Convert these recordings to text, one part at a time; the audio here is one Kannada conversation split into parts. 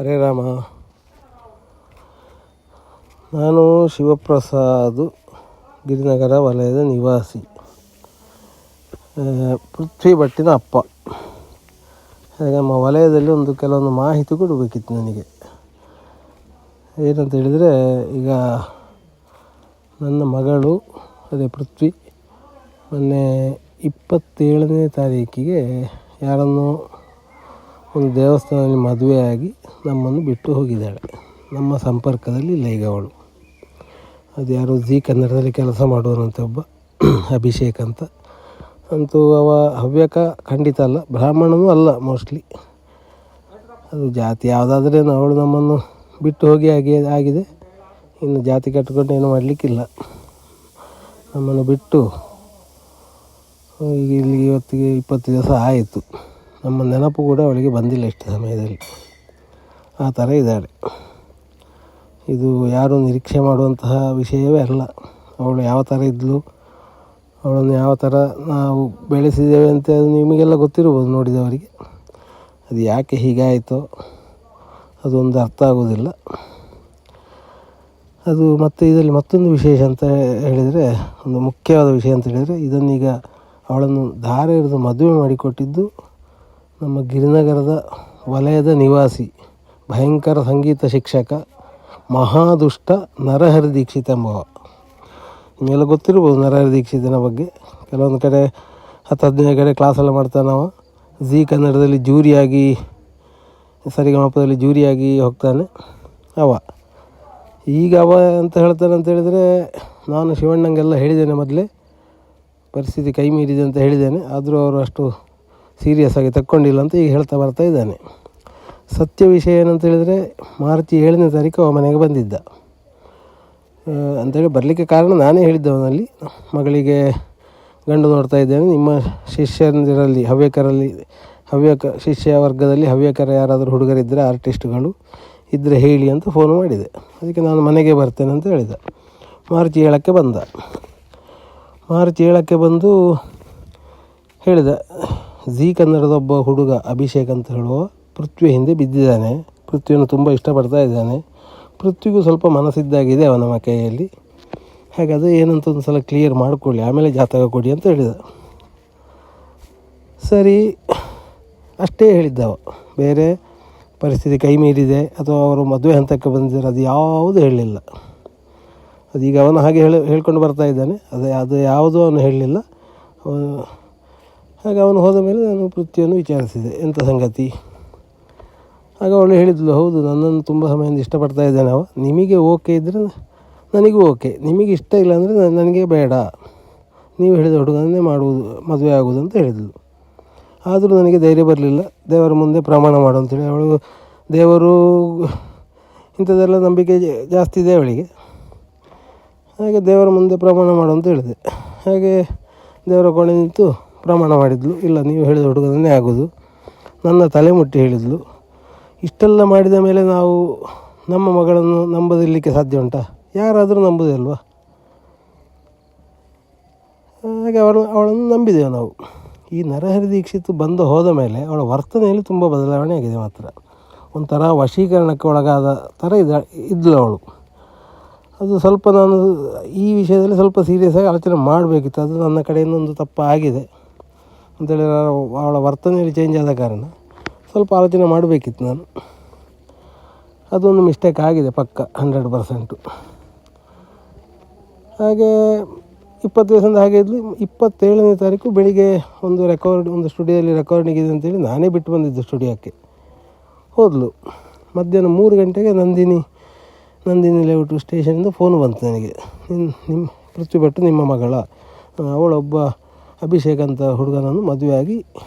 ಹರೇ ರಾಮ. ನಾನು ಶಿವಪ್ರಸಾದ್, ಗಿರಿನಗರ ವಲಯದ ನಿವಾಸಿ, ಪೃಥ್ವಿ ಭಟ್ಟಿನ ಅಪ್ಪ. ಹಾಗೆ ನಮ್ಮ ವಲಯದಲ್ಲಿ ಕೆಲವೊಂದು ಮಾಹಿತಿ ಕೊಡಬೇಕಿತ್ತು ನನಗೆ. ಏನಂತ ಹೇಳಿದರೆ, ಈಗ ನನ್ನ ಮಗಳು ಅದೇ ಪೃಥ್ವಿ ಮೊನ್ನೆ 27ನೇ ತಾರೀಕಿಗೆ ಯಾರನ್ನು ಒಂದು ದೇವಸ್ಥಾನದಲ್ಲಿ ಮದುವೆಯಾಗಿ ನಮ್ಮನ್ನು ಬಿಟ್ಟು ಹೋಗಿದ್ದಾಳೆ. ನಮ್ಮ ಸಂಪರ್ಕದಲ್ಲಿ ಇಲ್ಲ ಈಗ ಅವಳು. ಅದು ಯಾರೋ ಜೀ ಕನ್ನಡದಲ್ಲಿ ಕೆಲಸ ಮಾಡುವನಂತೆ ಒಬ್ಬ ಅಭಿಷೇಕ್ ಅಂತ. ಅಂತೂ ಹವ್ಯಕ ಖಂಡಿತ ಅಲ್ಲ, ಬ್ರಾಹ್ಮಣನೂ ಅಲ್ಲ ಮೋಸ್ಟ್ಲಿ. ಅದು ಜಾತಿ ಯಾವುದಾದ್ರೇನು, ಅವಳು ನಮ್ಮನ್ನು ಬಿಟ್ಟು ಹೋಗಿ ಆಗಿದೆ. ಇನ್ನು ಜಾತಿ ಕಟ್ಟಿಕೊಂಡು ಏನೂ ಮಾಡಲಿಕ್ಕಿಲ್ಲ. ನಮ್ಮನ್ನು ಬಿಟ್ಟು ಈಗ ಇಲ್ಲಿ ಇವತ್ತಿಗೆ 20 ದಿವಸ ಆಯಿತು. ನಮ್ಮ ನೆನಪು ಕೂಡ ಅವಳಿಗೆ ಬಂದಿಲ್ಲ ಇಷ್ಟು ಸಮಯದಲ್ಲಿ. ಆ ಥರ ಇದ್ದಾಳೆ. ಇದು ಯಾರೂ ನಿರೀಕ್ಷೆ ಮಾಡುವಂತಹ ವಿಷಯವೇ ಅಲ್ಲ. ಅವಳು ಯಾವ ಥರ ಇದ್ದಳು, ಅವಳನ್ನು ಯಾವ ಥರ ನಾವು ಬೆಳೆಸಿದ್ದೇವೆ ಅಂತ ಅದು ನಿಮಗೆಲ್ಲ ಗೊತ್ತಿರ್ಬೋದು ನೋಡಿದವರಿಗೆ. ಅದು ಯಾಕೆ ಹೀಗಾಯಿತೋ ಅದೊಂದು ಅರ್ಥ ಆಗೋದಿಲ್ಲ. ಅದು ಮತ್ತು ಇದರಲ್ಲಿ ಮತ್ತೊಂದು ವಿಶೇಷ ಅಂತ ಹೇಳಿದರೆ, ಒಂದು ಮುಖ್ಯವಾದ ವಿಷಯ ಅಂತ ಹೇಳಿದರೆ, ಇದನ್ನೀಗ ಅವಳನ್ನು ಧಾರೆ ಎರೆದು ಮದುವೆ ಮಾಡಿಕೊಟ್ಟಿದ್ದು ನಮ್ಮ ಗಿರಿನಗರದ ವಲಯದ ನಿವಾಸಿ, ಭಯಂಕರ ಸಂಗೀತ ಶಿಕ್ಷಕ, ಮಹಾದುಷ್ಟ ನರಹರಿ ದೀಕ್ಷಿತ್ ಎಂಬವ. ನಿಮಗೆಲ್ಲ ಗೊತ್ತಿರ್ಬೋದು ನರಹರಿ ದೀಕ್ಷಿತನ ಬಗ್ಗೆ. ಕೆಲವೊಂದು ಕಡೆ 10-15 ಕಡೆ ಕ್ಲಾಸೆಲ್ಲ ಮಾಡ್ತಾನವ. ಜೀ ಕನ್ನಡದಲ್ಲಿ ಜೂರಿಯಾಗಿ, ಸರಿಗಮಪದಲ್ಲಿ ಜೂರಿಯಾಗಿ ಹೋಗ್ತಾನೆ ಅವ. ಈಗ ಅವ ಅಂತ ಹೇಳ್ತಾನೆ ಅಂತ ಹೇಳಿದರೆ, ನಾನು ಶಿವಣ್ಣಂಗೆಲ್ಲ ಹೇಳಿದ್ದೇನೆ ಮೊದಲೇ, ಪರಿಸ್ಥಿತಿ ಕೈ ಮೀರಿದೆ ಅಂತ ಹೇಳಿದ್ದೇನೆ. ಆದರೂ ಅವರು ಅಷ್ಟು ಸೀರಿಯಸ್ ಆಗಿ ತಕ್ಕೊಂಡಿಲ್ಲ ಅಂತ ಈಗ ಹೇಳ್ತಾ ಬರ್ತಾ ಇದ್ದಾನೆ. ಸತ್ಯ ವಿಷಯ ಏನಂತ ಹೇಳಿದರೆ, ಮಾರ್ಚ್ 7ನೇ ತಾರೀಕು ಅವ ಮನೆಗೆ ಬಂದಿದ್ದ. ಅಂಥೇಳಿ ಬರಲಿಕ್ಕೆ ಕಾರಣ ನಾನೇ ಹೇಳಿದ್ದವನಲ್ಲಿ, ಮಗಳಿಗೆ ಗಂಡು ನೋಡ್ತಾ ಇದ್ದೇನೆ, ನಿಮ್ಮ ಶಿಷ್ಯಂದಿರಲ್ಲಿ ಹವ್ಯಕ ಶಿಷ್ಯ ವರ್ಗದಲ್ಲಿ ಹವ್ಯಕರ ಯಾರಾದರೂ ಹುಡುಗರಿದ್ದರೆ, ಆರ್ಟಿಸ್ಟ್ಗಳು ಇದ್ದರೆ ಹೇಳಿ ಅಂತ ಫೋನ್ ಮಾಡಿದೆ. ಅದಕ್ಕೆ ನಾನು ಮನೆಗೆ ಬರ್ತೇನೆ ಅಂತ ಹೇಳಿದ. ಮಾರ್ಚ್ 7ಕ್ಕೆ ಬಂದ. ಮಾರ್ಚ್ 7ಕ್ಕೆ ಬಂದು ಹೇಳಿದ, ಜೀ ಕನ್ನಡದ ಒಬ್ಬ ಹುಡುಗ ಅಭಿಷೇಕ್ ಅಂತ ಹೇಳುವ ಪೃಥ್ವಿ ಹಿಂದೆ ಬಿದ್ದಿದ್ದಾನೆ. ಪೃಥ್ವಿಯನ್ನು ತುಂಬ ಇಷ್ಟಪಡ್ತಾ ಇದ್ದಾನೆ. ಪೃಥ್ವಿಗೂ ಸ್ವಲ್ಪ ಮನಸ್ಸಿದ್ದಾಗಿದೆ ಅವನ ಕೈಯಲ್ಲಿ. ಹಾಗೆ ಅದು ಏನಂತ ಒಂದು ಸಲ ಕ್ಲಿಯರ್ ಮಾಡಿಕೊಳ್ಳಿ, ಆಮೇಲೆ ಜಾತಕ ಕೊಡಿ ಅಂತ ಹೇಳಿದ. ಸರಿ ಅಷ್ಟೇ ಹೇಳಿದ್ದವ. ಬೇರೆ ಪರಿಸ್ಥಿತಿ ಕೈ ಮೀರಿದೆ ಅಥವಾ ಅವರು ಮದುವೆ ಹಂತಕ್ಕೆ ಬಂದಿದ್ದಾರೆ ಅದು ಯಾವುದು ಹೇಳಲಿಲ್ಲ. ಅದೀಗ ಅವನು ಹಾಗೆ ಹೇಳ್ಕೊಂಡು ಬರ್ತಾ ಇದ್ದಾನೆ. ಅದು ಯಾವುದೂ ಅವನು ಹೇಳಲಿಲ್ಲ. ಹಾಗೆ ಅವನು ಹೋದ ಮೇಲೆ ನಾನು ಪೃಥ್ವಿಯನ್ನು ವಿಚಾರಿಸಿದೆ, ಎಂಥ ಸಂಗತಿ. ಆಗ ಅವಳು ಹೇಳಿದ್ಲು, ಹೌದು ನನ್ನನ್ನು ತುಂಬ ಸಮಯದಿಂದ ಇಷ್ಟಪಡ್ತಾ ಇದ್ದಾನೆ ಅವ. ನಿಮಗೆ ಓಕೆ ಇದ್ದರೆ ನನಗೂ ಓಕೆ, ನಿಮಗೆ ಇಷ್ಟ ಇಲ್ಲ ಅಂದರೆ ನನಗೆ ಬೇಡ, ನೀವು ಹೇಳಿದ ಹುಡುಗನೇ ಮದುವೆ ಆಗುವುದು ಅಂತ ಹೇಳಿದ್ಲು. ಆದರೂ ನನಗೆ ಧೈರ್ಯ ಬರಲಿಲ್ಲ. ದೇವರ ಮುಂದೆ ಪ್ರಮಾಣ ಮಾಡು ಅಂತೇಳಿ. ಅವಳು ದೇವರು ಇಂಥದ್ದೆಲ್ಲ ನಂಬಿಕೆ ಜಾಸ್ತಿ ಇದೆ ಅವಳಿಗೆ. ಹಾಗೆ ದೇವರ ಮುಂದೆ ಪ್ರಮಾಣ ಮಾಡು ಅಂತ ಹೇಳಿದೆ. ಹಾಗೆ ದೇವರ ಕೋಣೆ ನಿಂತು ಪ್ರಮಾಣ ಮಾಡಿದ್ಲು. ಇಲ್ಲ, ನೀವು ಹೇಳಿದ ಹುಡುಗನೇ ಆಗೋದು. ನನ್ನ ತಲೆ ಮುಟ್ಟಿ ಹೇಳಿದ್ಲು. ಇಷ್ಟೆಲ್ಲ ಮಾಡಿದ ಮೇಲೆ ನಾವು ನಮ್ಮ ಮಗಳನ್ನು ನಂಬದಿರಲಿಕ್ಕೆ ಸಾಧ್ಯ ಉಂಟಾ? ಯಾರಾದರೂ ನಂಬುದೇ ಅಲ್ವಾ? ಹಾಗೆ ಅವಳನ್ನು ನಂಬಿದೆವು ನಾವು. ಈ ನರಹರಿ ದೀಕ್ಷಿತ್ ಹೋದ ಮೇಲೆ ಅವಳ ವರ್ತನೆಯಲ್ಲಿ ತುಂಬ ಬದಲಾವಣೆ ಆಗಿದೆ. ಮಾತ್ರ ಒಂಥರ ವಶೀಕರಣಕ್ಕೆ ಒಳಗಾದ ಥರ ಇದ್ಲು ಅವಳು. ಅದು ಸ್ವಲ್ಪ ನಾನು ಈ ವಿಷಯದಲ್ಲಿ ಸ್ವಲ್ಪ ಸೀರಿಯಸ್ ಆಗಿ ಆಲೋಚನೆ ಮಾಡಬೇಕಿತ್ತು. ಅದು ನನ್ನ ಕಡೆಯಿಂದ ಒಂದು ತಪ್ಪು ಆಗಿದೆ ಅಂತೇಳಿ, ಅವಳ ವರ್ತನೆಯಲ್ಲಿ ಚೇಂಜ್ ಆದ ಕಾರಣ ಸ್ವಲ್ಪ ಆಲೋಚನೆ ಮಾಡಬೇಕಿತ್ತು ನಾನು. ಅದೊಂದು ಮಿಸ್ಟೇಕ್ ಆಗಿದೆ ಪಕ್ಕ 100%. ಹಾಗೆ 20 ದಿವಸದಿಂದ ಹಾಗೆ ಇದ್ಲು. 27ನೇ ತಾರೀಕು ಬೆಳಿಗ್ಗೆ ಒಂದು ಸ್ಟುಡಿಯೋದಲ್ಲಿ ರೆಕಾರ್ಡಿಂಗ್ ಇದೆ ಅಂತೇಳಿ ನಾನೇ ಬಿಟ್ಟು ಬಂದಿದ್ದು ಸ್ಟುಡಿಯೋಕ್ಕೆ. ಹೋದ್ಲು. ಮಧ್ಯಾಹ್ನ 3 ಗಂಟೆಗೆ ನಂದಿನಿ ಲೇಔಟ್ ಸ್ಟೇಷನಿಂದ ಫೋನ್ ಬಂತು ನನಗೆ. ನಿಮ್ಮ ಪೃಥ್ವಿ ಭಟ್ಟು ನಿಮ್ಮ ಮಗಳ, ಅವಳೊಬ್ಬ ಅಭಿಷೇಕ್ ಅಂತ ಹುಡುಗನನ್ನು ಮದುವೆಯಾಗಿ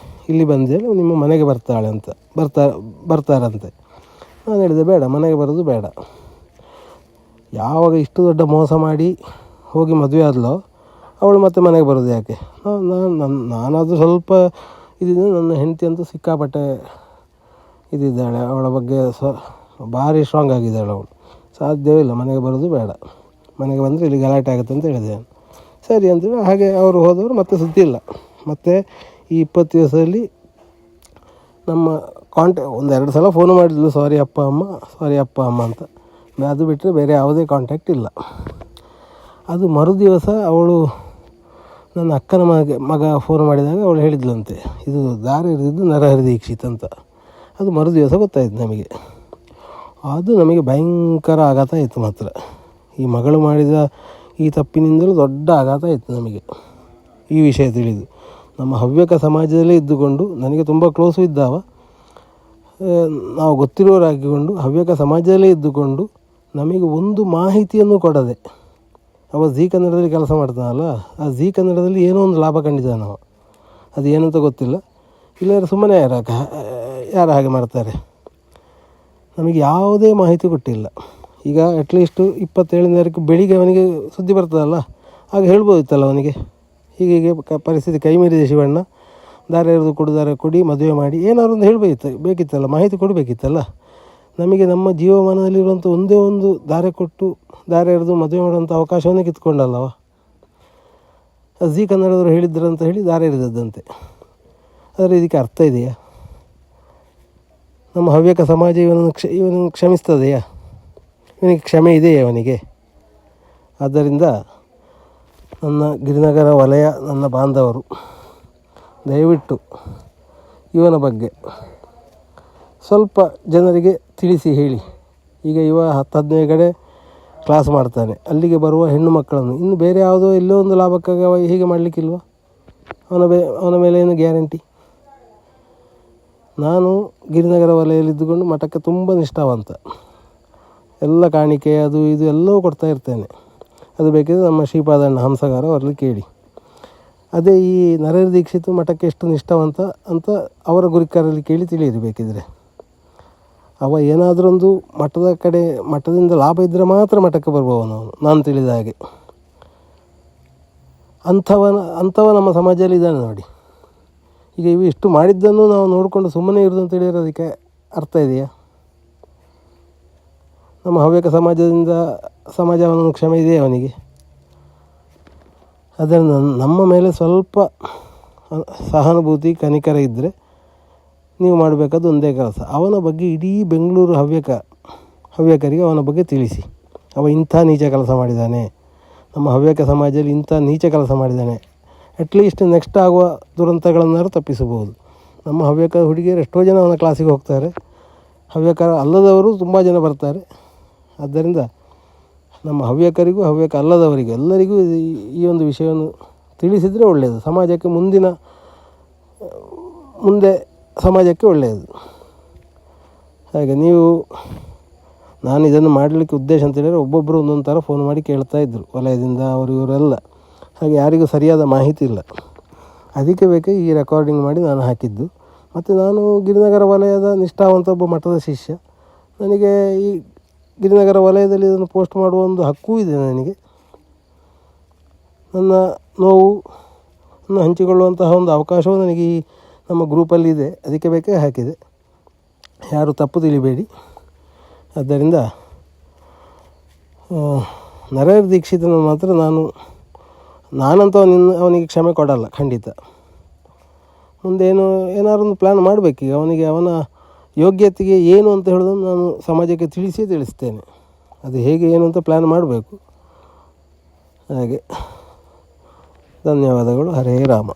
ಇಲ್ಲಿ ಬಂದೇಳಿ ನಿಮ್ಮ ಮನೆಗೆ ಬರ್ತಾರಂತೆ. ನಾನು ಹೇಳಿದೆ, ಬೇಡ, ಮನೆಗೆ ಬರೋದು ಬೇಡ. ಯಾವಾಗ ಇಷ್ಟು ದೊಡ್ಡ ಮೋಸ ಮಾಡಿ ಹೋಗಿ ಮದುವೆ ಆದಲೋ ಅವಳು ಮತ್ತೆ ಮನೆಗೆ ಬರೋದು ಯಾಕೆ? ನಾನಾದರೂ ಸ್ವಲ್ಪ ಇದಿದ್ದು, ನನ್ನ ಹೆಂಡತಿ ಅಂತೂ ಸಿಕ್ಕಾಪಟ್ಟೆ ಇದಿದ್ದಾಳೆ. ಅವಳ ಬಗ್ಗೆ ಭಾರಿ ಸ್ಟ್ರಾಂಗ್ ಆಗಿದ್ದಾಳೆ ಅವಳು. ಸಾಧ್ಯವೇ ಇಲ್ಲ, ಮನೆಗೆ ಬರೋದು ಬೇಡ, ಮನೆಗೆ ಬಂದರೆ ಇಲ್ಲಿ ಗಲಾಟೆ ಆಗುತ್ತೆ ಅಂತ ಹೇಳಿದೆ. ಸರಿ ಅಂತೇಳಿ ಹಾಗೆ ಅವರು ಹೋದವರು ಮತ್ತೆ ಸುದ್ದಿ ಇಲ್ಲ. ಮತ್ತು ಈ 20 ದಿವಸದಲ್ಲಿ ನಮ್ಮ ಒಂದೆರಡು ಸಲ ಫೋನ್ ಮಾಡಿದ್ಲು, ಸಾರಿ ಅಪ್ಪ ಅಮ್ಮ ಅಂತ. ಅದು ಬಿಟ್ಟರೆ ಬೇರೆ ಯಾವುದೇ ಕಾಂಟ್ಯಾಕ್ಟ್ ಇಲ್ಲ. ಅದು ಮರುದಿವಸ ಅವಳು ನನ್ನ ಅಕ್ಕನ ಮಗ ಫೋನ್ ಮಾಡಿದಾಗ ಅವಳು ಹೇಳಿದ್ಲಂತೆ, ಇದು ದಾರಿ ಹಿಡಿದಿದ್ದು ನರಹರಿ ದೀಕ್ಷಿತ್ ಅಂತ. ಅದು ಮರುದಿವಸ ಗೊತ್ತಾಯಿತು ನಮಗೆ. ಅದು ನಮಗೆ ಭಯಂಕರ ಆಘಾತ ಆಯಿತು ಮಾತ್ರ. ಈ ಮಗಳು ಮಾಡಿದ ಈ ತಪ್ಪಿನಿಂದಲೂ ದೊಡ್ಡ ಆಘಾತ ಆಯಿತು ನಮಗೆ ಈ ವಿಷಯ ತಿಳಿದು. ನಮ್ಮ ಹವ್ಯಕ ಸಮಾಜದಲ್ಲೇ ಇದ್ದುಕೊಂಡು, ನನಗೆ ತುಂಬ ಕ್ಲೋಸು ಇದ್ದಾವ, ನಾವು ಗೊತ್ತಿರೋರಾಗಿಕೊಂಡು ಹವ್ಯಕ ಸಮಾಜದಲ್ಲೇ ಇದ್ದುಕೊಂಡು ನಮಗೆ ಒಂದು ಮಾಹಿತಿಯನ್ನು ಕೊಡದೆ, ಅವ ಜೀ ಕನ್ನಡದಲ್ಲಿ ಕೆಲಸ ಮಾಡ್ತಾನಲ್ಲ, ಆ ಜೀ ಕನ್ನಡದಲ್ಲಿ ಏನೋ ಒಂದು ಲಾಭ ಕಂಡಿದ್ದಾನೆ ನಾವು, ಅದು ಏನಂತ ಗೊತ್ತಿಲ್ಲ. ಇಲ್ಲದ್ರೆ ಸುಮ್ಮನೆ ಯಾರು ಹಾಗೆ ಮಾಡ್ತಾರೆ. ನಮಗೆ ಯಾವುದೇ ಮಾಹಿತಿ ಕೊಟ್ಟಿಲ್ಲ. ಈಗ ಅಟ್ಲೀಸ್ಟು 27ನೇ ತಾರೀಕು ಬೆಳಿಗ್ಗೆ ಅವನಿಗೆ ಸುದ್ದಿ ಬರ್ತದಲ್ಲ, ಆಗ ಹೇಳ್ಬೋದಿತ್ತಲ್ಲ ಅವನಿಗೆ, ಹೀಗೆ ಪರಿಸ್ಥಿತಿ ಕೈ ಮೀರಿದೆ ಶಿವಣ್ಣ, ದಾರ ಎರೆದು ಕೊಡಿ, ಮದುವೆ ಮಾಡಿ, ಏನಾದ್ರು ಒಂದು ಬೇಕಿತ್ತಲ್ಲ, ಮಾಹಿತಿ ಕೊಡಬೇಕಿತ್ತಲ್ಲ. ನಮಗೆ ನಮ್ಮ ಜೀವಮಾನದಲ್ಲಿರುವಂಥ ಒಂದೇ ಒಂದು ದಾರ ಎರೆದು ಮದುವೆ ಮಾಡುವಂಥ ಅವಕಾಶವನ್ನೇ ಕಿತ್ಕೊಂಡಲ್ಲವ. ಜೀ ಕನ್ನಡದವರು ಹೇಳಿದ್ರು ಅಂತ ಹೇಳಿ ದಾರ ಎರೆದದ್ದಂತೆ. ಆದರೆ ಇದಕ್ಕೆ ಅರ್ಥ ಇದೆಯಾ? ನಮ್ಮ ಹವ್ಯಕ ಸಮಾಜ ಇವನನ್ನು ಕ್ಷಮಿಸ್ತದೆಯಾ? ಇವನಿಗೆ ಕ್ಷಮೆ ಇದೆಯೇ ಅವನಿಗೆ? ಆದ್ದರಿಂದ ನನ್ನ ಗಿರಿನಗರ ವಲಯ, ನನ್ನ ಬಾಂಧವರು, ದಯವಿಟ್ಟು ಇವನ ಬಗ್ಗೆ ಸ್ವಲ್ಪ ಜನರಿಗೆ ತಿಳಿಸಿ ಹೇಳಿ. ಈಗ 10-15 ಕಡೆ ಕ್ಲಾಸ್ ಮಾಡ್ತಾನೆ, ಅಲ್ಲಿಗೆ ಬರುವ ಹೆಣ್ಣು ಮಕ್ಕಳನ್ನು ಇನ್ನು ಬೇರೆ ಯಾವುದೋ ಎಲ್ಲೋ ಒಂದು ಲಾಭಕ್ಕಾಗ ಹೀಗೆ ಮಾಡಲಿಕ್ಕಿಲ್ವ? ಅವನ ಮೇಲೆ ಏನು ಗ್ಯಾರಂಟಿ? ನಾನು ಗಿರಿನಗರ ವಲಯದಲ್ಲಿದ್ದುಕೊಂಡು ಮಠಕ್ಕೆ ತುಂಬ ನಿಷ್ಠಾವಂತ, ಎಲ್ಲ ಕಾಣಿಕೆ ಅದು ಇದು ಎಲ್ಲವೂ ಕೊಡ್ತಾ ಇರ್ತೇನೆ. ಅದು ಬೇಕಿದ್ರೆ ನಮ್ಮ ಶ್ರೀಪಾದಣ್ಣ ಹಂಸಗಾರ ಅವರಲ್ಲಿ ಕೇಳಿ. ಅದೇ ಈ ನರಹರಿ ದೀಕ್ಷಿತ್ ಮಠಕ್ಕೆ ಎಷ್ಟು ನಿಷ್ಠಾವಂತ ಅಂತ ಅವರ ಗುರಿಕಾರಲ್ಲಿ ಕೇಳಿ ತಿಳಿಯಿರಿ ಬೇಕಿದ್ರೆ. ಅವ ಏನಾದರೂ ಒಂದು ಮಠದಿಂದ ಲಾಭ ಇದ್ದರೆ ಮಾತ್ರ ಮಠಕ್ಕೆ ಬರ್ಬೋವನು ಅವನು, ನಾನು ತಿಳಿದ ಹಾಗೆ. ಅಂಥವ ನಮ್ಮ ಸಮಾಜದಲ್ಲಿ ಇದ್ದಾನೆ ನೋಡಿ. ಈಗ ಇಷ್ಟು ಮಾಡಿದ್ದನ್ನು ನಾವು ನೋಡಿಕೊಂಡು ಸುಮ್ಮನೆ ಇರೋದು ಅಂತ ಹೇಳಿದ್ರೆ ಅದಕ್ಕೆ ಅರ್ಥ ಇದೆಯಾ? ನಮ್ಮ ಹವ್ಯಕ ಸಮಾಜವನ್ನು ಕ್ಷಮೆ ಇದೆಯೇ ಅವನಿಗೆ? ಅದರಿಂದ ನಮ್ಮ ಮೇಲೆ ಸ್ವಲ್ಪ ಸಹಾನುಭೂತಿ, ಕನಿಕರ ಇದ್ದರೆ ನೀವು ಮಾಡಬೇಕಾದ ಒಂದೇ ಕೆಲಸ, ಅವನ ಬಗ್ಗೆ ಇಡೀ ಬೆಂಗಳೂರು ಹವ್ಯಕರಿಗೆ ಅವನ ಬಗ್ಗೆ ತಿಳಿಸಿ. ಅವ ಇಂಥ ನೀಚ ಕೆಲಸ ಮಾಡಿದ್ದಾನೆ, ನಮ್ಮ ಹವ್ಯಕ ಸಮಾಜದಲ್ಲಿ ಇಂಥ ನೀಚ ಕೆಲಸ ಮಾಡಿದ್ದಾನೆ, ಅಟ್ಲೀಸ್ಟ್ ನೆಕ್ಸ್ಟ್ ಆಗುವ ದುರಂತಗಳನ್ನಾರು ತಪ್ಪಿಸಬಹುದು. ನಮ್ಮ ಹವ್ಯಕ ಹುಡುಗಿಯರು ಎಷ್ಟೋ ಜನ ಅವನ ಕ್ಲಾಸಿಗೆ ಹೋಗ್ತಾರೆ, ಹವ್ಯಕ ಅಲ್ಲದವರು ತುಂಬ ಜನ ಬರ್ತಾರೆ. ಆದ್ದರಿಂದ ನಮ್ಮ ಹವ್ಯಕರಿಗೂ ಹವ್ಯಕ ಅಲ್ಲದವರಿಗೂ ಎಲ್ಲರಿಗೂ ಈ ಒಂದು ವಿಷಯವನ್ನು ತಿಳಿಸಿದರೆ ಒಳ್ಳೆಯದು. ಸಮಾಜಕ್ಕೆ ಮುಂದೆ ಸಮಾಜಕ್ಕೆ ಒಳ್ಳೆಯದು. ಹಾಗೆ ನಾನು ಇದನ್ನು ಮಾಡಲಿಕ್ಕೆ ಉದ್ದೇಶ ಅಂತ ಹೇಳಿದರೆ, ಒಬ್ಬೊಬ್ಬರು ಒಂದೊಂದು ಥರ ಫೋನ್ ಮಾಡಿ ಕೇಳ್ತಾಯಿದ್ರು ವಲಯದಿಂದ, ಇವರೆಲ್ಲ. ಹಾಗೆ ಯಾರಿಗೂ ಸರಿಯಾದ ಮಾಹಿತಿ ಇಲ್ಲ. ಅದಕ್ಕೆ ಬೇಕೇ ಈ ರೆಕಾರ್ಡಿಂಗ್ ಮಾಡಿ ನಾನು ಹಾಕಿದ್ದು. ಮತ್ತು ನಾನು ಗಿರಿನಗರ ವಲಯದ ನಿಷ್ಠಾವಂತ ಒಬ್ಬ ಮಠದ ಶಿಷ್ಯ. ನನಗೆ ಈ ಗಿರಿನಗರ ವಲಯದಲ್ಲಿ ಇದನ್ನು ಪೋಸ್ಟ್ ಮಾಡುವ ಒಂದು ಹಕ್ಕೂ ಇದೆ ನನಗೆ. ನನ್ನ ನೋವನ್ನು ಹಂಚಿಕೊಳ್ಳುವಂತಹ ಒಂದು ಅವಕಾಶವೂ ನನಗೆ ಈ ನಮ್ಮ ಗ್ರೂಪಲ್ಲಿ ಇದೆ. ಅದಕ್ಕೆ ಬೇಕೇ ಹಾಕಿದೆ, ಯಾರು ತಪ್ಪು ತಿಳಿಬೇಡಿ. ಆದ್ದರಿಂದ ನರಹರಿ ದೀಕ್ಷಿತನ ಮಾತ್ರ ನಾನಂತೂ ಅವನಿಗೆ ಕ್ಷಮೆ ಕೊಡಲ್ಲ ಖಂಡಿತ. ಮುಂದೆ ಏನಾದ್ರು ಒಂದು ಪ್ಲ್ಯಾನ್ ಮಾಡಬೇಕೀಗ. ಅವನ ಯೋಗ್ಯತೆಗೆ ಏನು ಅಂತ ಹೇಳೋದನ್ನು ನಾನು ಸಮಾಜಕ್ಕೆ ತಿಳಿಸ್ತೇನೆ. ಅದು ಹೇಗೆ ಏನು ಅಂತ ಪ್ಲ್ಯಾನ್ ಮಾಡಬೇಕು. ಹಾಗೆ ಧನ್ಯವಾದಗಳು. ಹರೇ ರಾಮ.